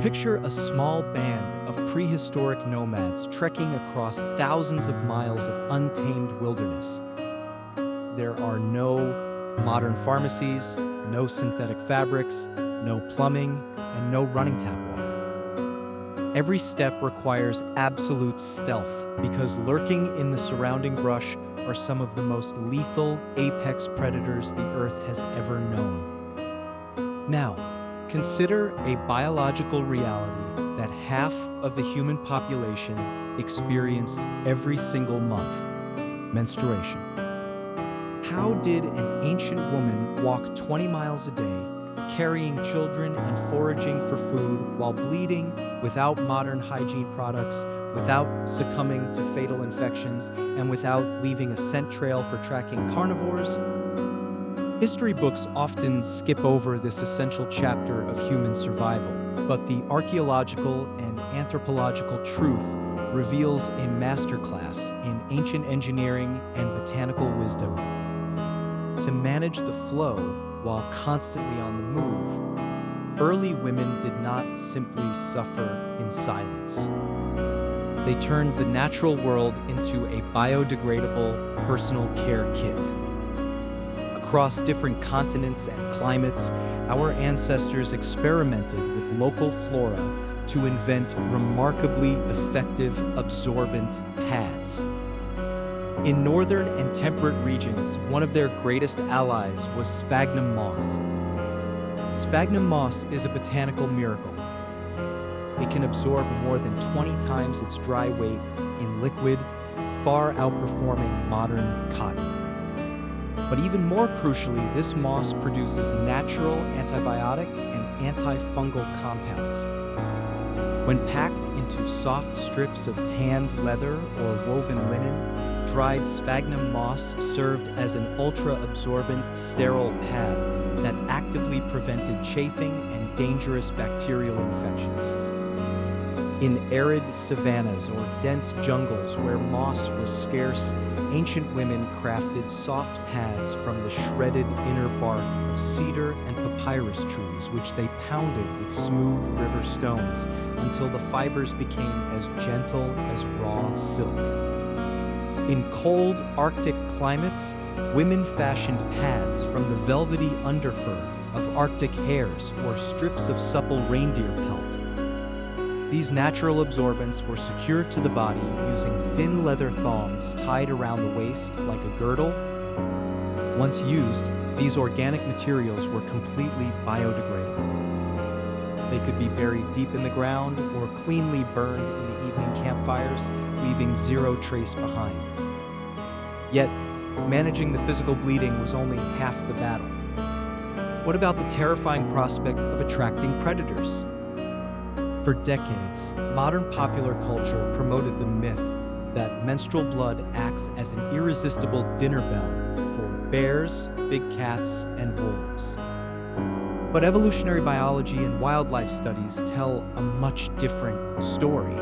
Picture a small band of prehistoric nomads trekking across thousands of miles of untamed wilderness. There are no modern pharmacies, no synthetic fabrics, no plumbing, and no running tap water. Every step requires absolute stealth because lurking in the surrounding brush are some of the most lethal apex predators the Earth has ever known. Now, consider a biological reality that half of the human population experienced every single month: menstruation. How did an ancient woman walk 20 miles a day, carrying children and foraging for food while bleeding, without modern hygiene products, without succumbing to fatal infections, and without leaving a scent trail for tracking carnivores? History books often skip over this essential chapter of human survival, but the archaeological and anthropological truth reveals a masterclass in ancient engineering and botanical wisdom. To manage the flow while constantly on the move, early women did not simply suffer in silence. They turned the natural world into a biodegradable personal care kit. Across different continents and climates, our ancestors experimented with local flora to invent remarkably effective absorbent pads. In northern and temperate regions, one of their greatest allies was sphagnum moss. Sphagnum moss is a botanical miracle. It can absorb more than 20 times its dry weight in liquid, far outperforming modern cotton. But even more crucially, this moss produces natural antibiotic and antifungal compounds. When packed into soft strips of tanned leather or woven linen, dried sphagnum moss served as an ultra-absorbent, sterile pad that actively prevented chafing and dangerous bacterial infections. In arid savannas or dense jungles where moss was scarce, ancient women crafted soft pads from the shredded inner bark of cedar and papyrus trees, which they pounded with smooth river stones until the fibers became as gentle as raw silk. In cold Arctic climates, women fashioned pads from the velvety underfur of Arctic hares or strips of supple reindeer pelt. These natural absorbents were secured to the body using thin leather thongs tied around the waist like a girdle. Once used, these organic materials were completely biodegradable. They could be buried deep in the ground or cleanly burned in the evening campfires, leaving zero trace behind. Yet, managing the physical bleeding was only half the battle. What about the terrifying prospect of attracting predators? For decades, modern popular culture promoted the myth that menstrual blood acts as an irresistible dinner bell for bears, big cats, and wolves. But evolutionary biology and wildlife studies tell a much different story.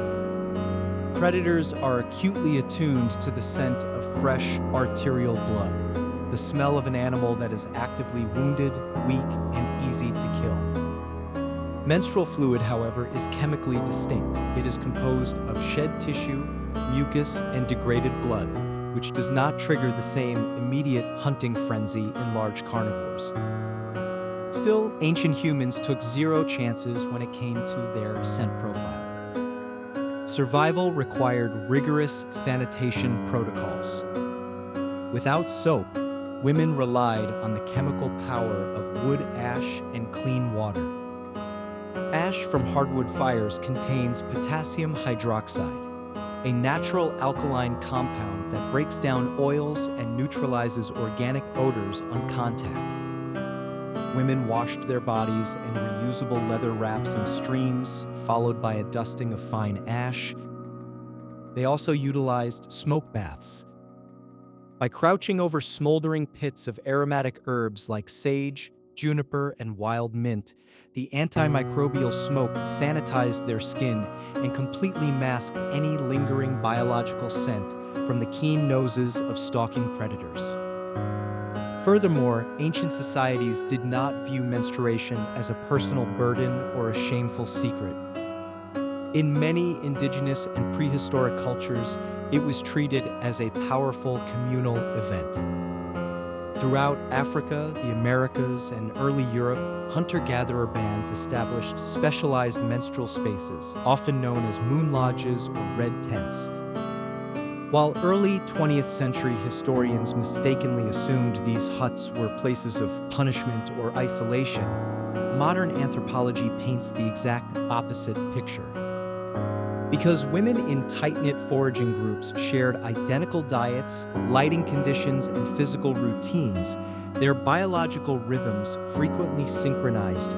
Predators are acutely attuned to the scent of fresh arterial blood, the smell of an animal that is actively wounded, weak, and easy to kill. Menstrual fluid, however, is chemically distinct. It is composed of shed tissue, mucus, and degraded blood, which does not trigger the same immediate hunting frenzy in large carnivores. Still, ancient humans took zero chances when it came to their scent profile. Survival required rigorous sanitation protocols. Without soap, women relied on the chemical power of wood ash and clean water. Ash from hardwood fires contains potassium hydroxide, a natural alkaline compound that breaks down oils and neutralizes organic odors on contact. Women washed their bodies in reusable leather wraps in streams, followed by a dusting of fine ash. They also utilized smoke baths. By crouching over smoldering pits of aromatic herbs like sage, juniper, and wild mint, the antimicrobial smoke sanitized their skin and completely masked any lingering biological scent from the keen noses of stalking predators. Furthermore, ancient societies did not view menstruation as a personal burden or a shameful secret. In many indigenous and prehistoric cultures, it was treated as a powerful communal event. Throughout Africa, the Americas, and early Europe, hunter-gatherer bands established specialized menstrual spaces, often known as moon lodges or red tents. While early 20th century historians mistakenly assumed these huts were places of punishment or isolation, modern anthropology paints the exact opposite picture. Because women in tight-knit foraging groups shared identical diets, lighting conditions, and physical routines, their biological rhythms frequently synchronized.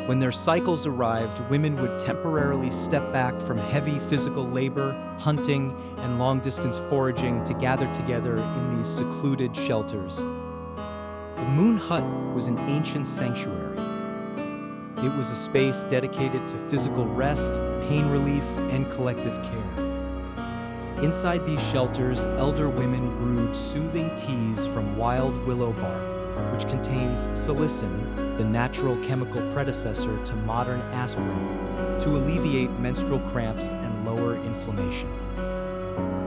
When their cycles arrived, women would temporarily step back from heavy physical labor, hunting, and long-distance foraging to gather together in these secluded shelters. The moon hut was an ancient sanctuary. It was a space dedicated to physical rest, pain relief, and collective care. Inside these shelters, elder women brewed soothing teas from wild willow bark, which contains salicin, the natural chemical predecessor to modern aspirin, to alleviate menstrual cramps and lower inflammation.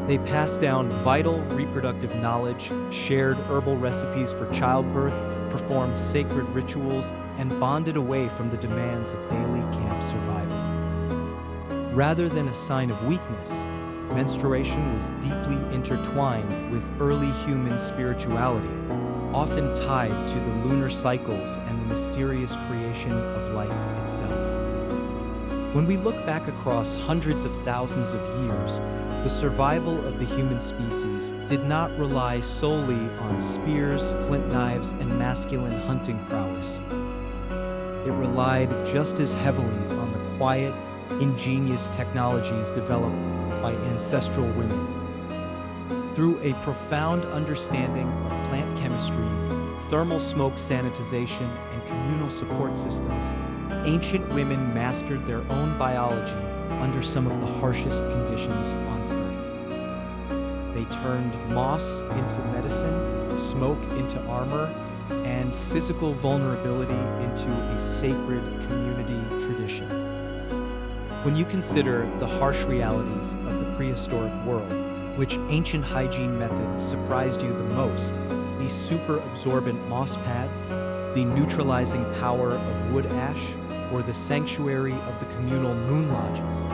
They passed down vital reproductive knowledge, shared herbal recipes for childbirth, performed sacred rituals, and bonded away from the demands of daily camp survival. Rather than a sign of weakness, menstruation was deeply intertwined with early human spirituality, often tied to the lunar cycles and the mysterious creation of life itself. When we look back across hundreds of thousands of years, the survival of the human species did not rely solely on spears, flint knives, and masculine hunting prowess. It relied just as heavily on the quiet, ingenious technologies developed by ancestral women. Through a profound understanding of plant chemistry, thermal smoke sanitization, and communal support systems, ancient women mastered their own biology under some of the harshest conditions on Earth. They turned moss into medicine, smoke into armor, and physical vulnerability into a sacred community tradition. When you consider the harsh realities of the prehistoric world, which ancient hygiene method surprised you the most? The super-absorbent moss pads, the neutralizing power of wood ash, or the sanctuary of the communal moon lodges?